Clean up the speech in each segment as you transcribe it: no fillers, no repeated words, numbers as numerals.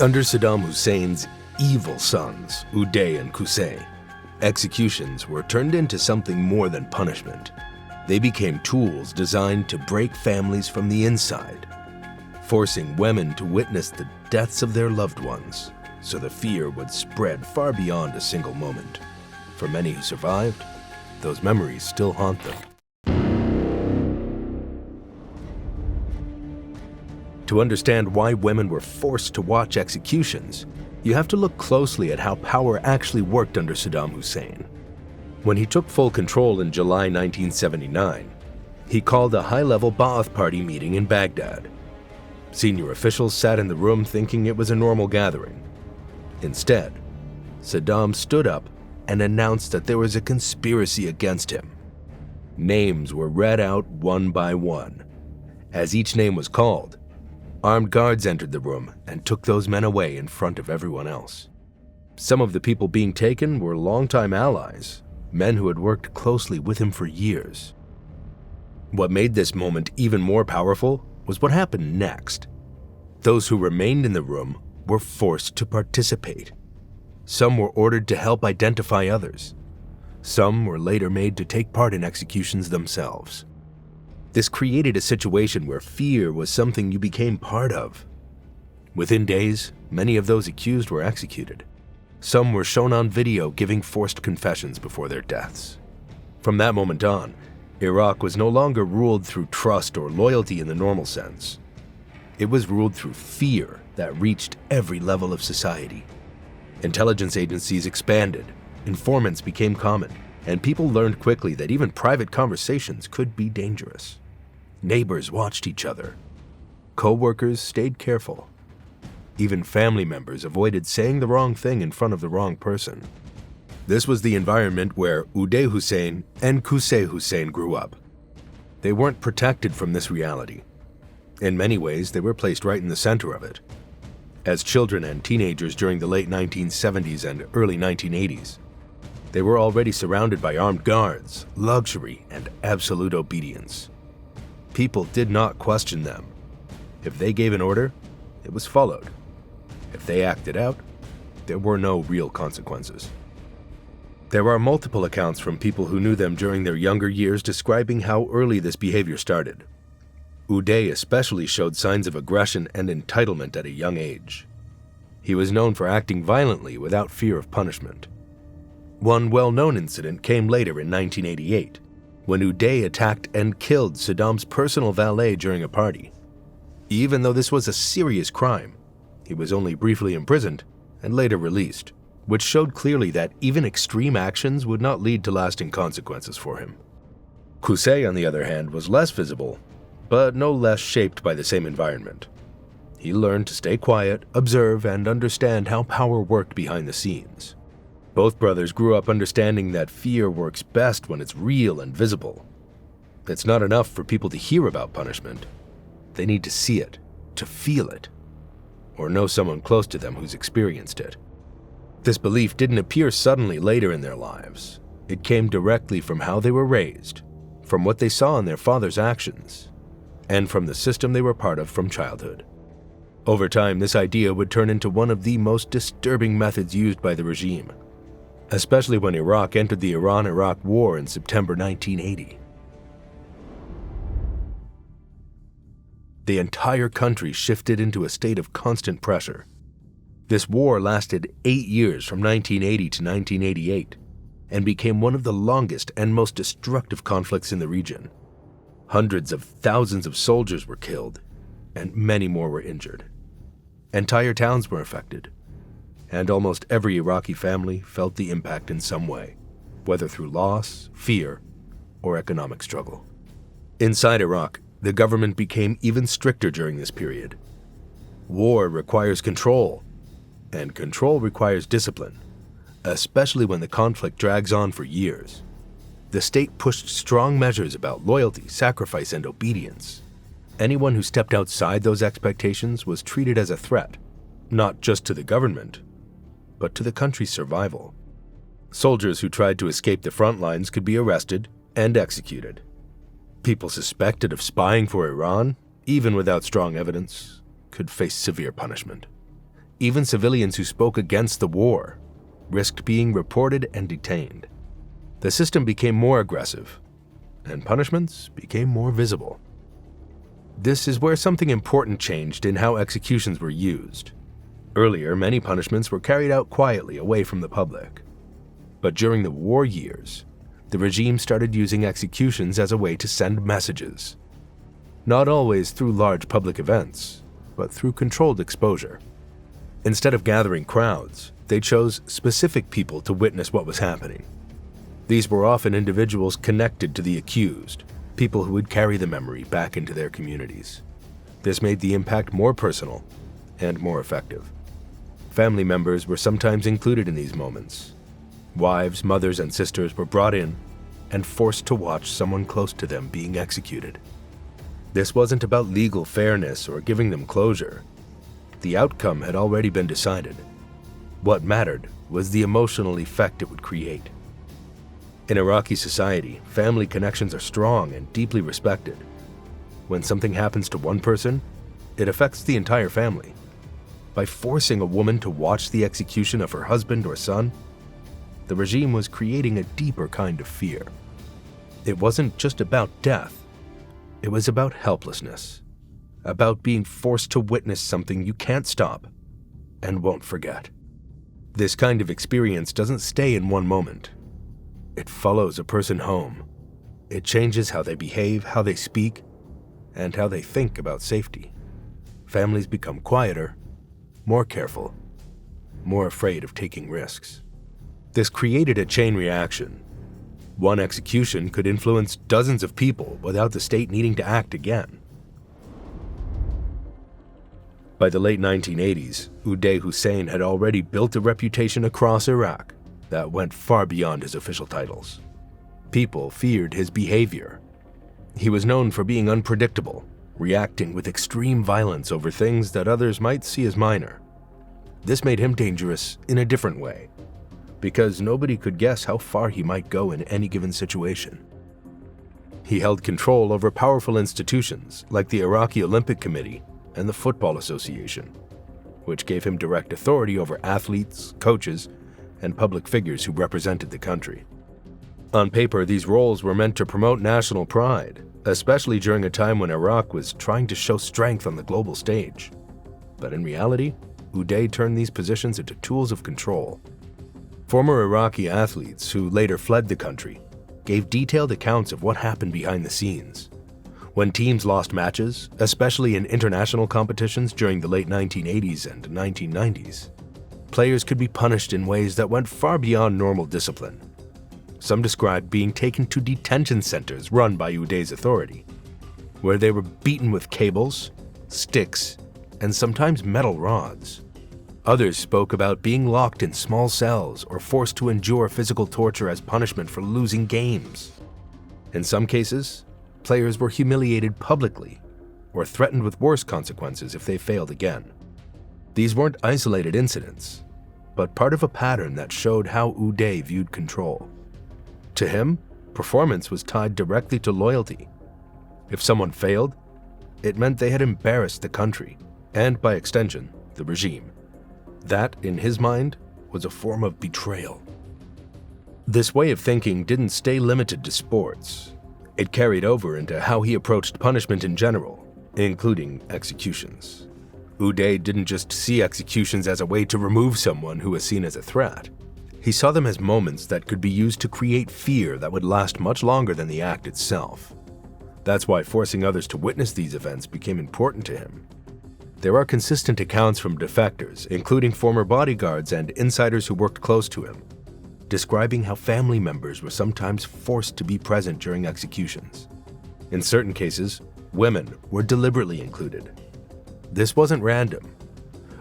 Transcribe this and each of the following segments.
Under Saddam Hussein's evil sons, Uday and Qusay, executions were turned into something more than punishment. They became tools designed to break families from the inside, forcing women to witness the deaths of their loved ones, so the fear would spread far beyond a single moment. For many who survived, those memories still haunt them. To understand why women were forced to watch executions, you have to look closely at how power actually worked under Saddam Hussein. When he took full control in July 1979, he called a high-level Ba'ath Party meeting in Baghdad. Senior officials sat in the room thinking it was a normal gathering. Instead, Saddam stood up and announced that there was a conspiracy against him. Names were read out one by one. As each name was called, armed guards entered the room and took those men away in front of everyone else. Some of the people being taken were longtime allies, men who had worked closely with him for years. What made this moment even more powerful was what happened next. Those who remained in the room were forced to participate. Some were ordered to help identify others. Some were later made to take part in executions themselves. This created a situation where fear was something you became part of. Within days, many of those accused were executed. Some were shown on video giving forced confessions before their deaths. From that moment on, Iraq was no longer ruled through trust or loyalty in the normal sense. It was ruled through fear that reached every level of society. Intelligence agencies expanded, informants became common, and people learned quickly that even private conversations could be dangerous. Neighbors watched each other. Co-workers stayed careful. Even family members avoided saying the wrong thing in front of the wrong person. This was the environment where Uday Hussein and Qusay Hussein grew up. They weren't protected from this reality. In many ways, they were placed right in the center of it. As children and teenagers during the late 1970s and early 1980s, they were already surrounded by armed guards, luxury, and absolute obedience. People did not question them. If they gave an order, it was followed. If they acted out, there were no real consequences. There are multiple accounts from people who knew them during their younger years describing how early this behavior started. Uday especially showed signs of aggression and entitlement at a young age. He was known for acting violently without fear of punishment. One well-known incident came later in 1988, when Uday attacked and killed Saddam's personal valet during a party. Even though this was a serious crime, he was only briefly imprisoned and later released, which showed clearly that even extreme actions would not lead to lasting consequences for him. Qusay, on the other hand, was less visible, but no less shaped by the same environment. He learned to stay quiet, observe, and understand how power worked behind the scenes. Both brothers grew up understanding that fear works best when it's real and visible. It's not enough for people to hear about punishment. They need to see it, to feel it, or know someone close to them who's experienced it. This belief didn't appear suddenly later in their lives. It came directly from how they were raised, from what they saw in their father's actions, and from the system they were part of from childhood. Over time, this idea would turn into one of the most disturbing methods used by the regime, especially when Iraq entered the Iran-Iraq War in September 1980. The entire country shifted into a state of constant pressure. This war lasted 8 years from 1980 to 1988 and became one of the longest and most destructive conflicts in the region. Hundreds of thousands of soldiers were killed, and many more were injured. Entire towns were affected, and almost every Iraqi family felt the impact in some way, whether through loss, fear, or economic struggle. Inside Iraq, the government became even stricter during this period. War requires control, and control requires discipline, especially when the conflict drags on for years. The state pushed strong measures about loyalty, sacrifice, and obedience. Anyone who stepped outside those expectations was treated as a threat, not just to the government, but to the country's survival. Soldiers who tried to escape the front lines could be arrested and executed. People suspected of spying for Iran, even without strong evidence, could face severe punishment. Even civilians who spoke against the war risked being reported and detained. The system became more aggressive, and punishments became more visible. This is where something important changed in how executions were used. Earlier, many punishments were carried out quietly away from the public. But during the war years, the regime started using executions as a way to send messages. Not always through large public events, but through controlled exposure. Instead of gathering crowds, they chose specific people to witness what was happening. These were often individuals connected to the accused, people who would carry the memory back into their communities. This made the impact more personal and more effective. Family members were sometimes included in these moments. Wives, mothers, and sisters were brought in and forced to watch someone close to them being executed. This wasn't about legal fairness or giving them closure. The outcome had already been decided. What mattered was the emotional effect it would create. In Iraqi society, family connections are strong and deeply respected. When something happens to one person, it affects the entire family. By forcing a woman to watch the execution of her husband or son, the regime was creating a deeper kind of fear. It wasn't just about death. It was about helplessness, about being forced to witness something you can't stop and won't forget. This kind of experience doesn't stay in one moment. It follows a person home. It changes how they behave, how they speak, and how they think about safety. Families become quieter, more careful, more afraid of taking risks. This created a chain reaction. One execution could influence dozens of people without the state needing to act again. By the late 1980s, Uday Hussein had already built a reputation across Iraq that went far beyond his official titles. People feared his behavior. He was known for being unpredictable, reacting with extreme violence over things that others might see as minor. This made him dangerous in a different way, because nobody could guess how far he might go in any given situation. He held control over powerful institutions like the Iraqi Olympic Committee and the Football Association, which gave him direct authority over athletes, coaches, and public figures who represented the country. On paper, these roles were meant to promote national pride, especially during a time when Iraq was trying to show strength on the global stage. But in reality, Uday turned these positions into tools of control. Former Iraqi athletes who later fled the country gave detailed accounts of what happened behind the scenes. When teams lost matches, especially in international competitions during the late 1980s and 1990s, players could be punished in ways that went far beyond normal discipline. Some described being taken to detention centers run by Uday's authority, where they were beaten with cables, sticks, and sometimes metal rods. Others spoke about being locked in small cells or forced to endure physical torture as punishment for losing games. In some cases, players were humiliated publicly or threatened with worse consequences if they failed again. These weren't isolated incidents, but part of a pattern that showed how Uday viewed control. To him, performance was tied directly to loyalty. If someone failed, it meant they had embarrassed the country, and by extension, the regime. That, in his mind, was a form of betrayal. This way of thinking didn't stay limited to sports. It carried over into how he approached punishment in general, including executions. Uday didn't just see executions as a way to remove someone who was seen as a threat. He saw them as moments that could be used to create fear that would last much longer than the act itself. That's why forcing others to witness these events became important to him. There are consistent accounts from defectors, including former bodyguards and insiders who worked close to him, describing how family members were sometimes forced to be present during executions. In certain cases, women were deliberately included. This wasn't random.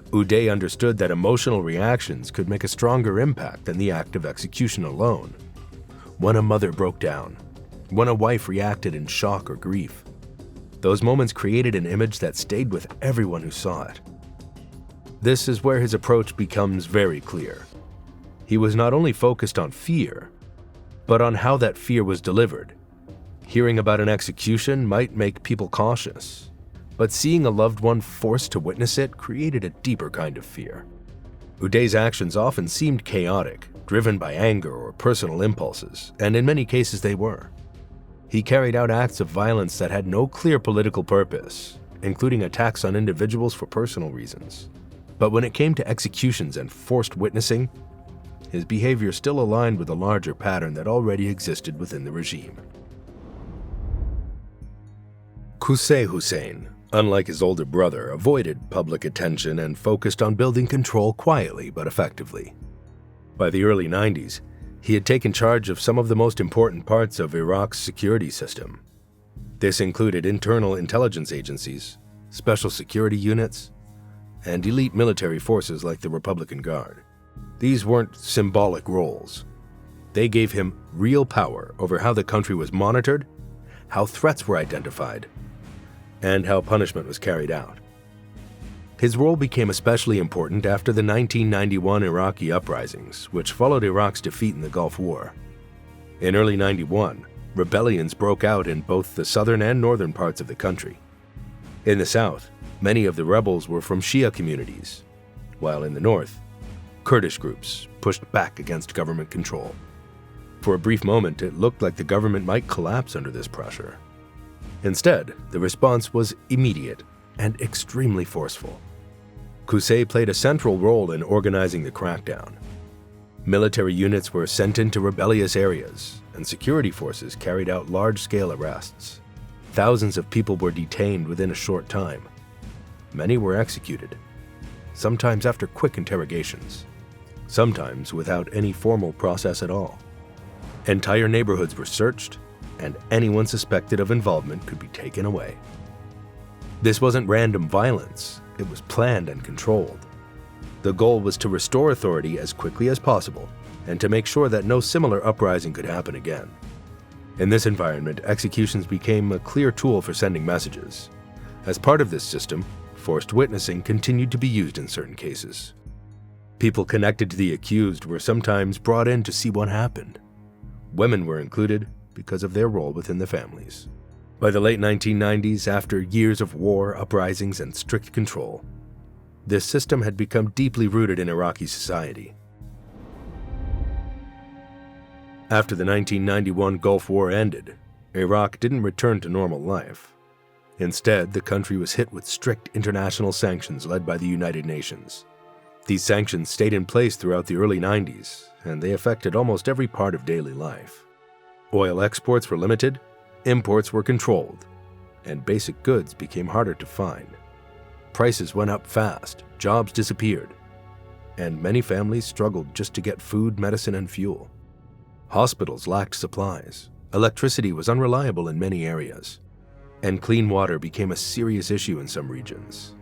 Uday understood that emotional reactions could make a stronger impact than the act of execution alone. When a mother broke down, when a wife reacted in shock or grief, those moments created an image that stayed with everyone who saw it. This is where his approach becomes very clear. He was not only focused on fear, but on how that fear was delivered. Hearing about an execution might make people cautious, but seeing a loved one forced to witness it created a deeper kind of fear. Uday's actions often seemed chaotic, driven by anger or personal impulses, and in many cases they were. He carried out acts of violence that had no clear political purpose, including attacks on individuals for personal reasons. But when it came to executions and forced witnessing, his behavior still aligned with a larger pattern that already existed within the regime. Qusay Hussein, unlike his older brother, avoided public attention and focused on building control quietly but effectively. By the early 90s, he had taken charge of some of the most important parts of Iraq's security system. This included internal intelligence agencies, special security units, and elite military forces like the Republican Guard. These weren't symbolic roles. They gave him real power over how the country was monitored, how threats were identified, and how punishment was carried out. His role became especially important after the 1991 Iraqi uprisings, which followed Iraq's defeat in the Gulf War. In early 91, rebellions broke out in both the southern and northern parts of the country. In the south, many of the rebels were from Shia communities, while in the north, Kurdish groups pushed back against government control. For a brief moment, it looked like the government might collapse under this pressure. Instead, the response was immediate and extremely forceful. Qusay played a central role in organizing the crackdown. Military units were sent into rebellious areas, and security forces carried out large-scale arrests. Thousands of people were detained within a short time. Many were executed, sometimes after quick interrogations, sometimes without any formal process at all. Entire neighborhoods were searched, and anyone suspected of involvement could be taken away. This wasn't random violence, it was planned and controlled. The goal was to restore authority as quickly as possible and to make sure that no similar uprising could happen again. In this environment, executions became a clear tool for sending messages. As part of this system, forced witnessing continued to be used in certain cases. People connected to the accused were sometimes brought in to see what happened. Women were included because of their role within the families. By the late 1990s, after years of war, uprisings, and strict control, this system had become deeply rooted in Iraqi society. After the 1991 Gulf War ended, Iraq didn't return to normal life. Instead, the country was hit with strict international sanctions led by the United Nations. These sanctions stayed in place throughout the early 90s, and they affected almost every part of daily life. Oil exports were limited, imports were controlled, and basic goods became harder to find. Prices went up fast, jobs disappeared, and many families struggled just to get food, medicine, and fuel. Hospitals lacked supplies, electricity was unreliable in many areas, and clean water became a serious issue in some regions.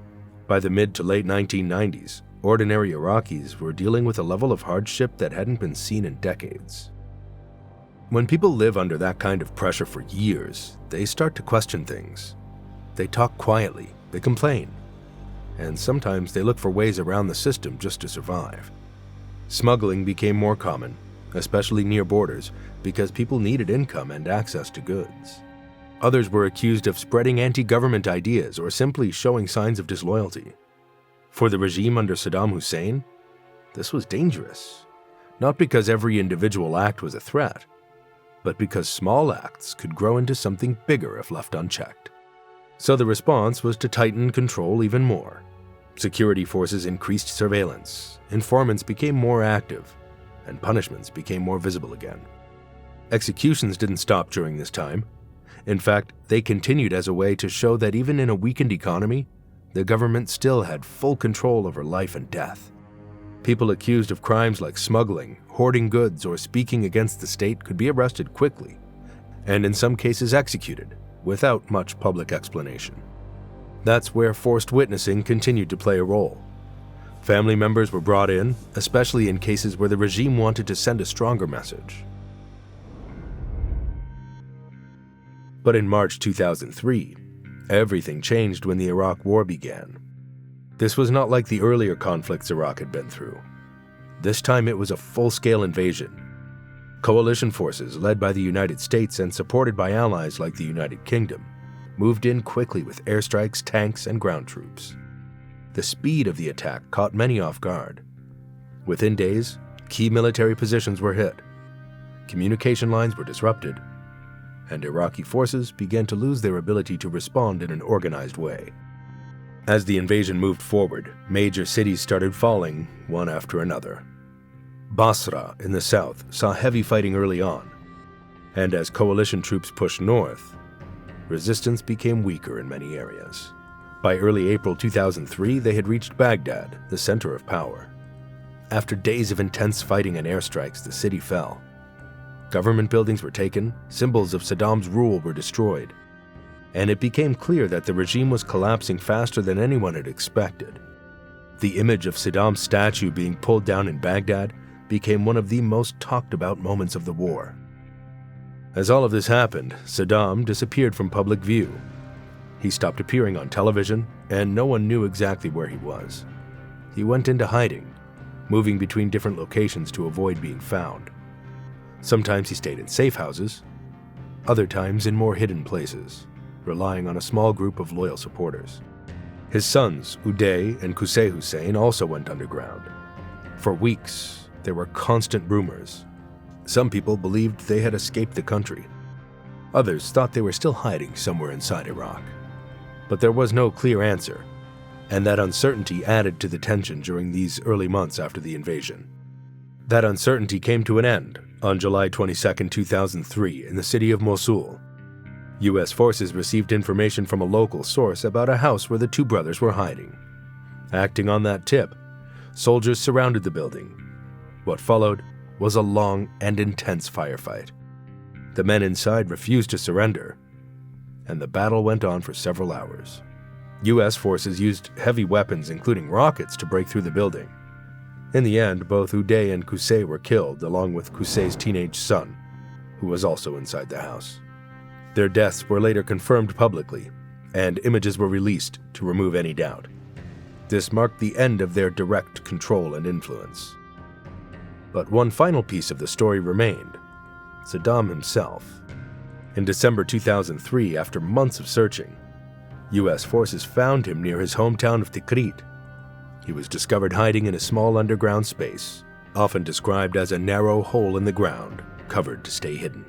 By the mid to late 1990s, ordinary Iraqis were dealing with a level of hardship that hadn't been seen in decades. When people live under that kind of pressure for years, they start to question things. They talk quietly, they complain, and sometimes they look for ways around the system just to survive. Smuggling became more common, especially near borders, because people needed income and access to goods. Others were accused of spreading anti-government ideas or simply showing signs of disloyalty. For the regime under Saddam Hussein, this was dangerous, not because every individual act was a threat, but because small acts could grow into something bigger if left unchecked. So the response was to tighten control even more. Security forces increased surveillance, informants became more active, and punishments became more visible again. Executions didn't stop during this time. In fact, they continued as a way to show that even in a weakened economy, the government still had full control over life and death. People accused of crimes like smuggling, hoarding goods, or speaking against the state could be arrested quickly, and in some cases executed, without much public explanation. That's where forced witnessing continued to play a role. Family members were brought in, especially in cases where the regime wanted to send a stronger message. But in March 2003, everything changed when the Iraq War began. This was not like the earlier conflicts Iraq had been through. This time it was a full-scale invasion. Coalition forces led by the United States and supported by allies like the United Kingdom moved in quickly with airstrikes, tanks, and ground troops. The speed of the attack caught many off guard, Within days, key military positions were hit, communication lines were disrupted, and Iraqi forces began to lose their ability to respond in an organized way. As the invasion moved forward, major cities started falling one after another. Basra in the south saw heavy fighting early on, and as coalition troops pushed north, resistance became weaker in many areas. By early April 2003, they had reached Baghdad, the center of power. After days of intense fighting and airstrikes, the city fell. Government buildings were taken, symbols of Saddam's rule were destroyed, and it became clear that the regime was collapsing faster than anyone had expected. The image of Saddam's statue being pulled down in Baghdad became one of the most talked about moments of the war. As all of this happened, Saddam disappeared from public view. He stopped appearing on television, and no one knew exactly where he was. He went into hiding, moving between different locations to avoid being found. Sometimes he stayed in safe houses, other times in more hidden places, relying on a small group of loyal supporters. His sons, Uday and Qusay Hussein, also went underground. For weeks, there were constant rumors. Some people believed they had escaped the country. Others thought they were still hiding somewhere inside Iraq. But there was no clear answer, and that uncertainty added to the tension during these early months after the invasion. That uncertainty came to an end on July 22, 2003, in the city of Mosul. U.S. forces received information from a local source about a house where the two brothers were hiding. Acting on that tip, soldiers surrounded the building. What followed was a long and intense firefight. The men inside refused to surrender, and the battle went on for several hours. U.S. forces used heavy weapons, including rockets, to break through the building. In the end, both Uday and Qusay were killed, along with Qusay's teenage son, who was also inside the house. Their deaths were later confirmed publicly, and images were released to remove any doubt. This marked the end of their direct control and influence. But one final piece of the story remained: Saddam himself. In December 2003, after months of searching, U.S. forces found him near his hometown of Tikrit. He was discovered hiding in a small underground space, often described as a narrow hole in the ground, covered to stay hidden.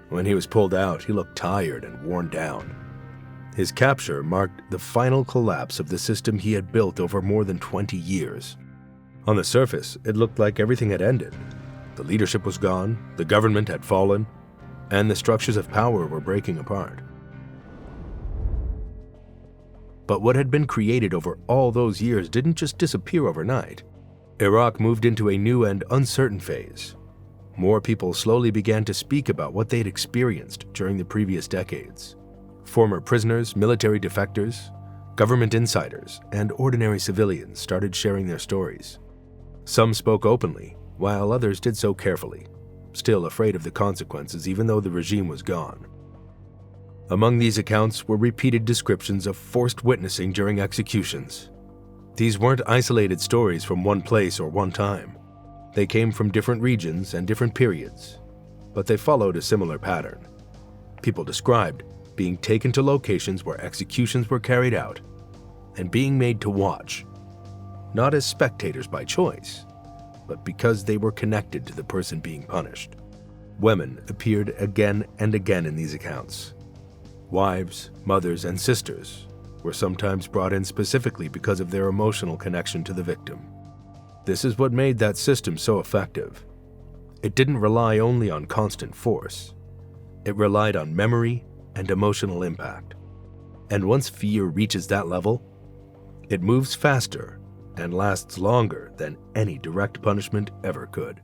When he was pulled out, he looked tired and worn down. His capture marked the final collapse of the system he had built over more than 20 years. On the surface, it looked like everything had ended. The leadership was gone, the government had fallen, and the structures of power were breaking apart. But what had been created over all those years didn't just disappear overnight. Iraq moved into a new and uncertain phase. More people slowly began to speak about what they had experienced during the previous decades. Former prisoners, military defectors, government insiders, and ordinary civilians started sharing their stories. Some spoke openly, while others did so carefully, still afraid of the consequences even though the regime was gone. Among these accounts were repeated descriptions of forced witnessing during executions. These weren't isolated stories from one place or one time. They came from different regions and different periods, but they followed a similar pattern. People described being taken to locations where executions were carried out and being made to watch, not as spectators by choice, but because they were connected to the person being punished. Women appeared again and again in these accounts. Wives, mothers, and sisters were sometimes brought in specifically because of their emotional connection to the victim. This is what made that system so effective. It didn't rely only on constant force. It relied on memory and emotional impact. And once fear reaches that level, it moves faster and lasts longer than any direct punishment ever could.